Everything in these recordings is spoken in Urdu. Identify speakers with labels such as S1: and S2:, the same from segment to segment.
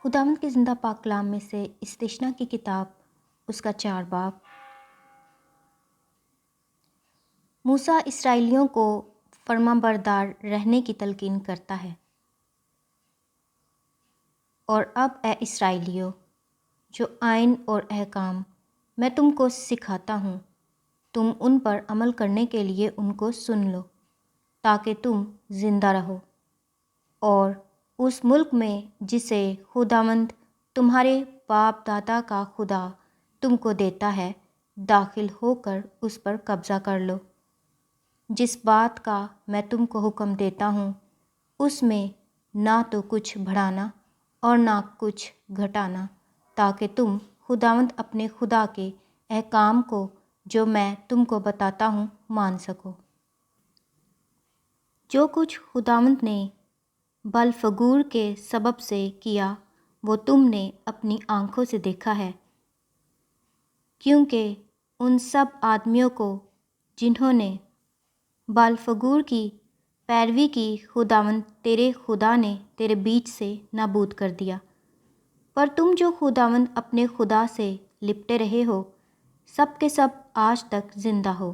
S1: خداوند کے زندہ پاک کلام میں سے استثنا کی کتاب اس کا 4 باب۔ موسیٰ اسرائیلیوں کو فرما بردار رہنے کی تلقین کرتا ہے۔ اور اب اے اسرائیلیو، جو آئین اور احکام میں تم کو سکھاتا ہوں، تم ان پر عمل کرنے کے لیے ان کو سن لو، تاکہ تم زندہ رہو اور اس ملک میں جسے خداوند تمہارے باپ دادا کا خدا تم کو دیتا ہے داخل ہو کر اس پر قبضہ کر لو۔ جس بات کا میں تم کو حکم دیتا ہوں اس میں نہ تو کچھ بڑھانا اور نہ کچھ گھٹانا، تاکہ تم خداوند اپنے خدا کے احکام کو جو میں تم کو بتاتا ہوں مان سکو۔ جو کچھ خداوند نے بلفگور کے سبب سے کیا وہ تم نے اپنی آنکھوں سے دیکھا ہے، کیونکہ ان سب آدمیوں کو جنہوں نے بلفگور کی پیروی کی خداوند تیرے خدا نے تیرے بیچ سے نابود کر دیا۔ پر تم جو خداوند اپنے خدا سے لپٹے رہے ہو سب کے سب آج تک زندہ ہو۔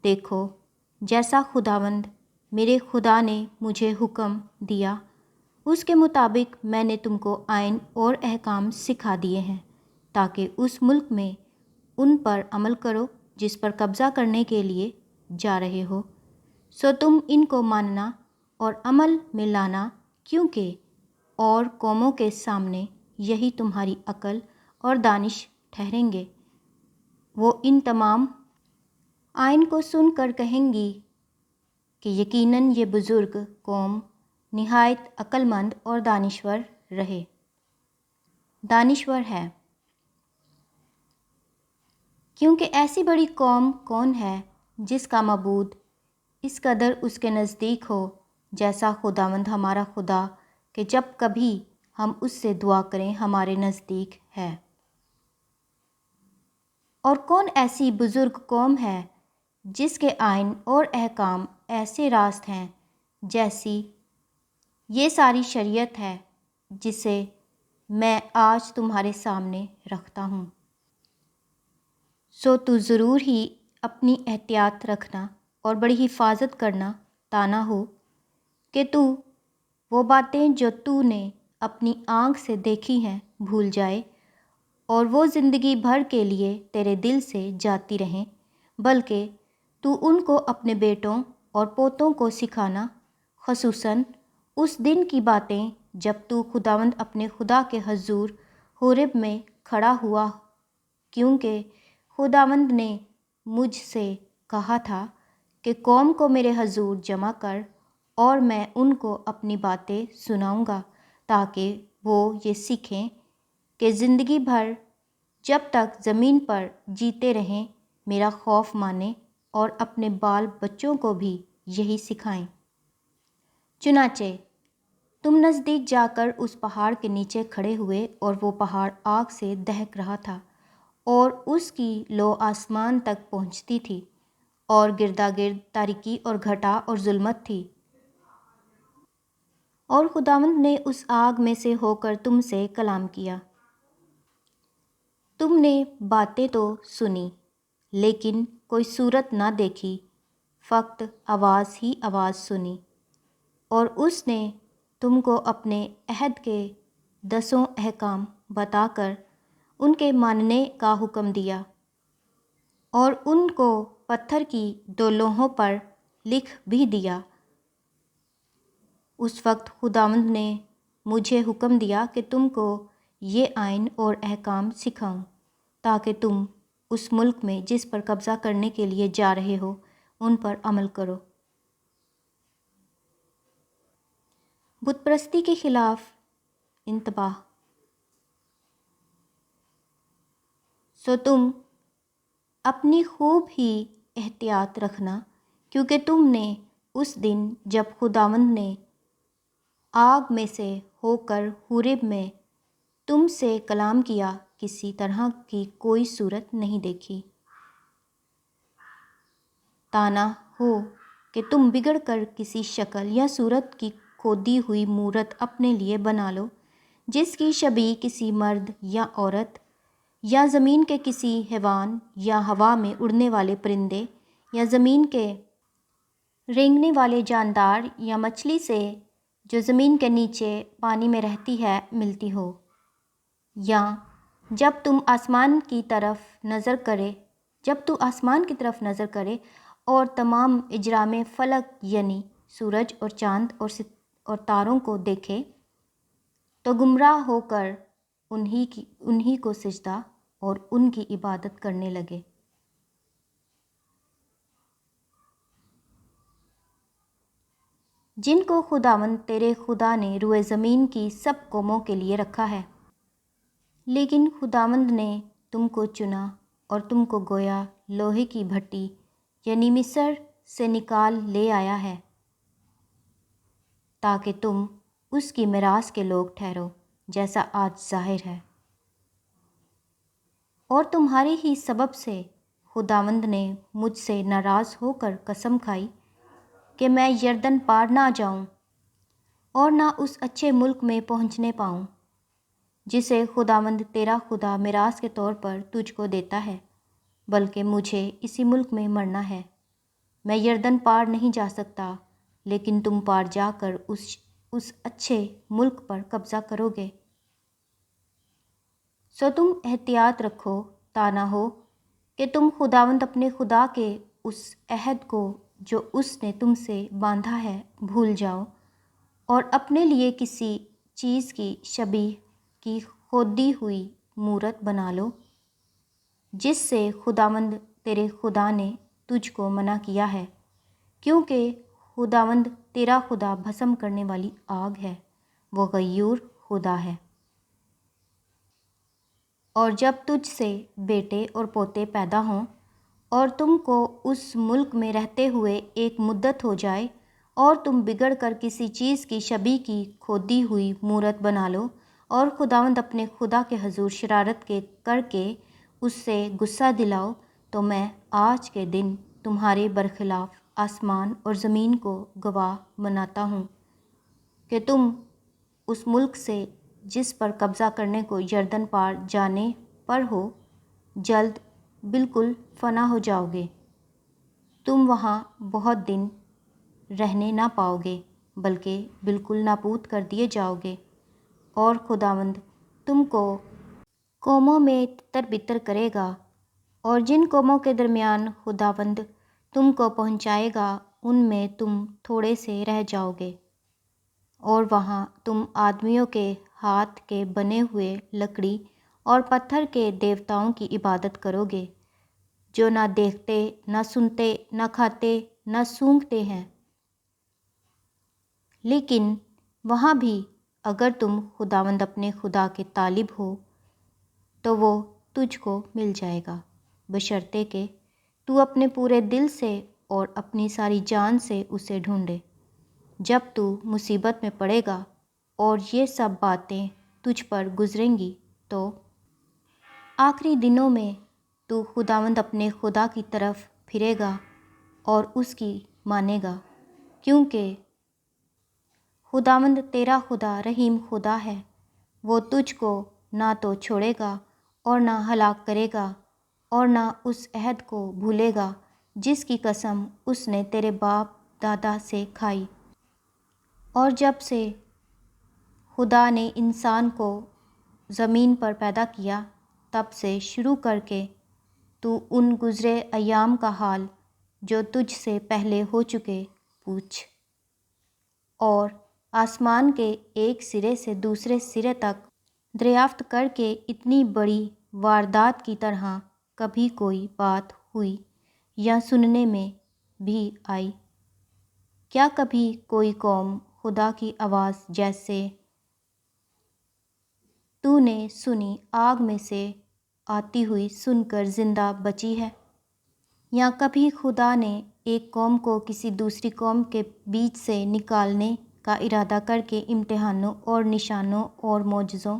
S1: دیکھو، جیسا خداوند میرے خدا نے مجھے حکم دیا اس کے مطابق میں نے تم کو آئین اور احکام سکھا دیے ہیں، تاکہ اس ملک میں ان پر عمل کرو جس پر قبضہ کرنے کے لیے جا رہے ہو۔ سو تم ان کو ماننا اور عمل میں لانا، کیونکہ اور قوموں کے سامنے یہی تمہاری عقل اور دانش ٹھہریں گے۔ وہ ان تمام آئین کو سن کر کہیں گی کہ یقیناً یہ بزرگ قوم نہایت عقل مند اور دانشور ہے، کیونکہ ایسی بڑی قوم کون ہے جس کا معبود اس قدر اس کے نزدیک ہو جیسا خداوند ہمارا خدا، کہ جب کبھی ہم اس سے دعا کریں ہمارے نزدیک ہے۔ اور کون ایسی بزرگ قوم ہے جس کے آئین اور احکام ایسے راست ہیں جیسی یہ ساری شریعت ہے جسے میں آج تمہارے سامنے رکھتا ہوں۔ سو تو ضرور ہی اپنی احتیاط رکھنا اور بڑی حفاظت کرنا، تا نہ ہو کہ تو وہ باتیں جو تو نے اپنی آنکھ سے دیکھی ہیں بھول جائے، اور وہ زندگی بھر کے لیے تیرے دل سے جاتی رہیں، بلکہ تو ان کو اپنے بیٹوں اور پوتوں کو سکھانا، خصوصاً اس دن کی باتیں جب تو خداوند اپنے خدا کے حضور حورب میں کھڑا ہوا، کیونکہ خداوند نے مجھ سے کہا تھا کہ قوم کو میرے حضور جمع کر، اور میں ان کو اپنی باتیں سناؤں گا، تاکہ وہ یہ سیکھیں کہ زندگی بھر جب تک زمین پر جیتے رہیں میرا خوف مانیں اور اپنے بال بچوں کو بھی یہی سکھائیں۔ چنانچہ تم نزدیک جا کر اس پہاڑ کے نیچے کھڑے ہوئے، اور وہ پہاڑ آگ سے دہک رہا تھا اور اس کی لو آسمان تک پہنچتی تھی، اور گردا گرد تاریکی اور گھٹا اور ظلمت تھی۔ اور خداوند نے اس آگ میں سے ہو کر تم سے کلام کیا۔ تم نے باتیں تو سنی لیکن کوئی صورت نہ دیکھی، فقط آواز ہی آواز سنی۔ اور اس نے تم کو اپنے عہد کے 10 احکام بتا کر ان کے ماننے کا حکم دیا، اور ان کو پتھر کی 2 لوحوں پر لکھ بھی دیا۔ اس وقت خداوند نے مجھے حکم دیا کہ تم کو یہ آئین اور احکام سکھاؤں، تاکہ تم اس ملک میں جس پر قبضہ کرنے کے لیے جا رہے ہو ان پر عمل کرو۔ بت پرستی کے خلاف انتباہ۔ سو تم اپنی خوب ہی احتیاط رکھنا، کیونکہ تم نے اس دن جب خداوند نے آگ میں سے ہو کر حورب میں تم سے کلام کیا کسی طرح کی کوئی صورت نہیں دیکھی، تا نہ ہو کہ تم بگڑ کر کسی شکل یا صورت کی کھودی ہوئی مورت اپنے لیے بنا لو جس کی شبیہ کسی مرد یا عورت یا زمین کے کسی حیوان یا ہوا میں اڑنے والے پرندے یا زمین کے رینگنے والے جاندار یا مچھلی سے جو زمین کے نیچے پانی میں رہتی ہے ملتی ہو، یا جب تو آسمان کی طرف نظر کرے اور تمام اجرام فلک یعنی سورج اور چاند اور تاروں کو دیکھے تو گمراہ ہو کر انہی کو سجدہ اور ان کی عبادت کرنے لگے۔ جن کو خداوند تیرے خدا نے روئے زمین کی سب قوموں کے لیے رکھا ہے، لیکن خداوند نے تم کو چنا اور تم کو گویا لوہے کی بھٹی یعنی مصر سے نکال لے آیا ہے، تاکہ تم اس کی میراث کے لوگ ٹھہرو جیسا آج ظاہر ہے۔ اور تمہارے ہی سبب سے خداوند نے مجھ سے ناراض ہو کر قسم کھائی کہ میں یردن پار نہ جاؤں اور نہ اس اچھے ملک میں پہنچنے پاؤں جسے خداوند تیرا خدا میراث کے طور پر تجھ کو دیتا ہے، بلکہ مجھے اسی ملک میں مرنا ہے۔ میں یردن پار نہیں جا سکتا، لیکن تم پار جا کر اس اچھے ملک پر قبضہ کرو گے۔ سو تم احتیاط رکھو تا نہ ہو کہ تم خداوند اپنے خدا کے اس عہد کو جو اس نے تم سے باندھا ہے بھول جاؤ، اور اپنے لیے کسی چیز کی شبیہ کی کھودی ہوئی مورت بنا لو، جس سے خداوند تیرے خدا نے تجھ کو منع کیا ہے، کیونکہ خداوند تیرا خدا بھسم کرنے والی آگ ہے، وہ غیور خدا ہے۔ اور جب تجھ سے بیٹے اور پوتے پیدا ہوں اور تم کو اس ملک میں رہتے ہوئے ایک مدت ہو جائے اور تم بگڑ کر کسی چیز کی شبیہ کی کھودی ہوئی مورت بنا لو اور خداوند اپنے خدا کے حضور شرارت کر کے اس سے غصہ دلاؤ، تو میں آج کے دن تمہارے برخلاف آسمان اور زمین کو گواہ بناتا ہوں کہ تم اس ملک سے جس پر قبضہ کرنے کو یردن پار جانے پر ہو، جلد بالکل فنا ہو جاؤ گے۔ تم وہاں بہت دن رہنے نہ پاؤ گے، بلکہ بالکل نابود کر دیے جاؤ گے، اور خداوند تم کو قوموں میں تتر بتر کرے گا، اور جن قوموں کے درمیان خداوند تم کو پہنچائے گا ان میں تم تھوڑے سے رہ جاؤ گے، اور وہاں تم آدمیوں کے ہاتھ کے بنے ہوئے لکڑی اور پتھر کے دیوتاؤں کی عبادت کرو گے، جو نہ دیکھتے، نہ سنتے، نہ کھاتے، نہ سونگھتے ہیں۔ لیکن وہاں بھی اگر تم خداوند اپنے خدا کے طالب ہو تو وہ تجھ کو مل جائے گا، بشرطے کہ تو اپنے پورے دل سے اور اپنی ساری جان سے اسے ڈھونڈے۔ جب تو مصیبت میں پڑے گا اور یہ سب باتیں تجھ پر گزریں گی تو آخری دنوں میں تو خداوند اپنے خدا کی طرف پھرے گا اور اس کی مانے گا، کیونکہ خداوند تیرا خدا رحیم خدا ہے، وہ تجھ کو نہ تو چھوڑے گا اور نہ ہلاک کرے گا، اور نہ اس عہد کو بھولے گا جس کی قسم اس نے تیرے باپ دادا سے کھائی۔ اور جب سے خدا نے انسان کو زمین پر پیدا کیا تب سے شروع کر کے تو ان گزرے ایام کا حال جو تجھ سے پہلے ہو چکے پوچھ، اور آسمان کے ایک سرے سے دوسرے سرے تک دریافت کر کے اتنی بڑی واردات کی طرح کبھی کوئی بات ہوئی یا سننے میں بھی آئی؟ کیا کبھی کوئی قوم خدا کی آواز جیسے تو نے سنی آگ میں سے آتی ہوئی سن کر زندہ بچی ہے؟ یا کبھی خدا نے ایک قوم کو کسی دوسری قوم کے بیچ سے نکالنے کا ارادہ کر کے امتحانوں اور نشانوں اور معجزوں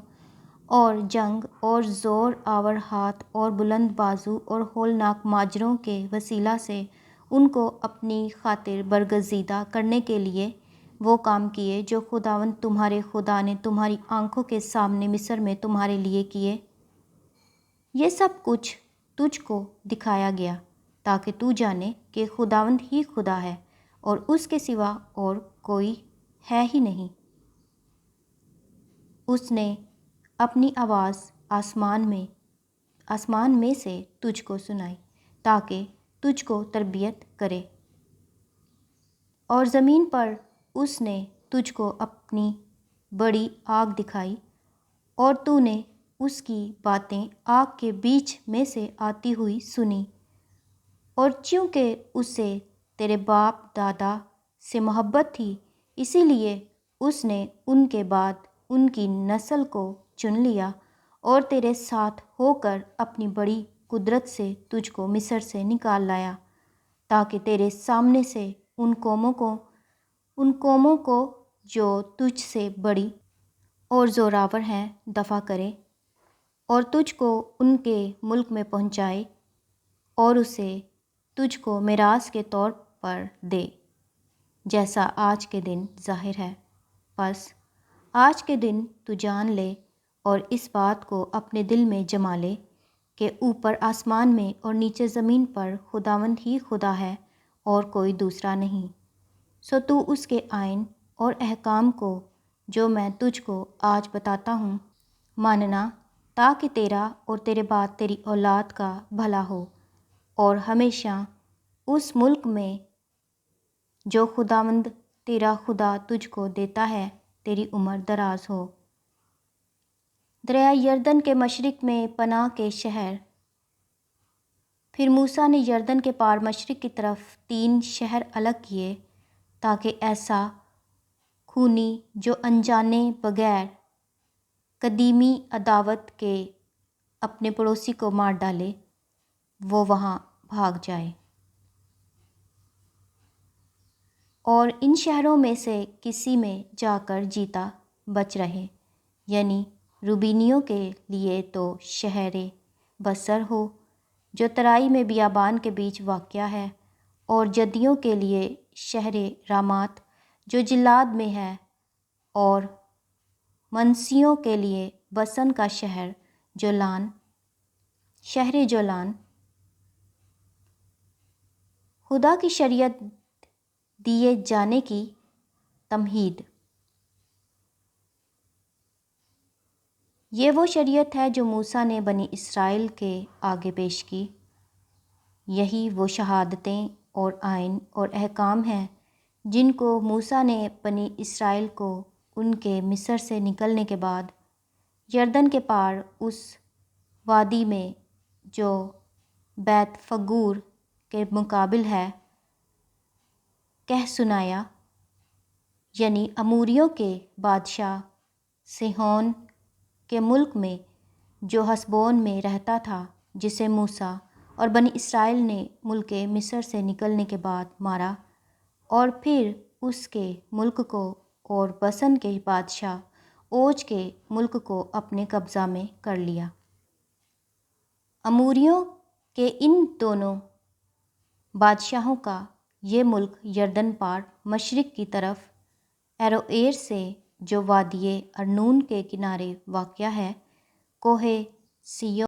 S1: اور جنگ اور زور آور ہاتھ اور بلند بازو اور ہولناک ماجروں کے وسیلہ سے ان کو اپنی خاطر برگزیدہ کرنے کے لیے وہ کام کیے جو خداوند تمہارے خدا نے تمہاری آنکھوں کے سامنے مصر میں تمہارے لیے کیے۔ یہ سب کچھ تجھ کو دکھایا گیا تاکہ تو جانے کہ خداوند ہی خدا ہے اور اس کے سوا اور کوئی ہے ہی نہیں۔ اس نے اپنی آواز آسمان میں سے تجھ کو سنائی تاکہ تجھ کو تربیت کرے، اور زمین پر اس نے تجھ کو اپنی بڑی آگ دکھائی، اور تو نے اس کی باتیں آگ کے بیچ میں سے آتی ہوئی سنی، اور چونکہ اسے تیرے باپ دادا سے محبت تھی اسی لیے اس نے ان کے بعد ان کی نسل کو چن لیا اور تیرے ساتھ ہو کر اپنی بڑی قدرت سے تجھ کو مصر سے نکال لایا، تاکہ تیرے سامنے سے ان قوموں کو جو تجھ سے بڑی اور زوراور ہیں دفع کرے، اور تجھ کو ان کے ملک میں پہنچائے اور اسے تجھ کو میراث کے طور پر دے، جیسا آج کے دن ظاہر ہے۔ پس آج کے دن تو جان لے اور اس بات کو اپنے دل میں جما لے کہ اوپر آسمان میں اور نیچے زمین پر خداوند ہی خدا ہے اور کوئی دوسرا نہیں۔ سو تو اس کے آئین اور احکام کو جو میں تجھ کو آج بتاتا ہوں ماننا، تاکہ تیرا اور تیرے بعد تیری اولاد کا بھلا ہو، اور ہمیشہ اس ملک میں جو خداوند تیرا خدا تجھ کو دیتا ہے تیری عمر دراز ہو۔ دریائے یردن کے مشرق میں پناہ کے شہر۔ پھر موسیٰ نے یردن کے پار مشرق کی طرف 3 شہر الگ کیے، تاکہ ایسا خونی جو انجانے بغیر قدیمی عداوت کے اپنے پڑوسی کو مار ڈالے وہ وہاں بھاگ جائے، اور ان شہروں میں سے کسی میں جا کر جیتا بچ رہے، یعنی روبینیوں کے لیے تو شہر بصر ہو جو ترائی میں بیابان کے بیچ واقع ہے، اور جدیوں کے لیے شہر رامات جو جلاد میں ہے، اور منسیوں کے لیے بسن کا شہر جولان۔ خدا کی شریعت دیے جانے کی تمہید۔ یہ وہ شریعت ہے جو موسیٰ نے بنی اسرائیل کے آگے پیش کی۔ یہی وہ شہادتیں اور آئین اور احکام ہیں جن کو موسیٰ نے بنی اسرائیل کو ان کے مصر سے نکلنے کے بعد یردن کے پار اس وادی میں جو بیت فگور کے مقابل ہے کہہ سنایا، یعنی اموریوں کے بادشاہ سیحون کے ملک میں جو حسبون میں رہتا تھا، جسے موسیٰ اور بنی اسرائیل نے ملک مصر سے نکلنے کے بعد مارا، اور پھر اس کے ملک کو اور بسن کے بادشاہ اوج کے ملک کو اپنے قبضہ میں کر لیا۔ اموریوں کے ان دونوں بادشاہوں کا یہ ملک یردن پار مشرق کی طرف ایروئیر سے جو وادی ارنون کے کنارے واقع ہے، کوہ سیون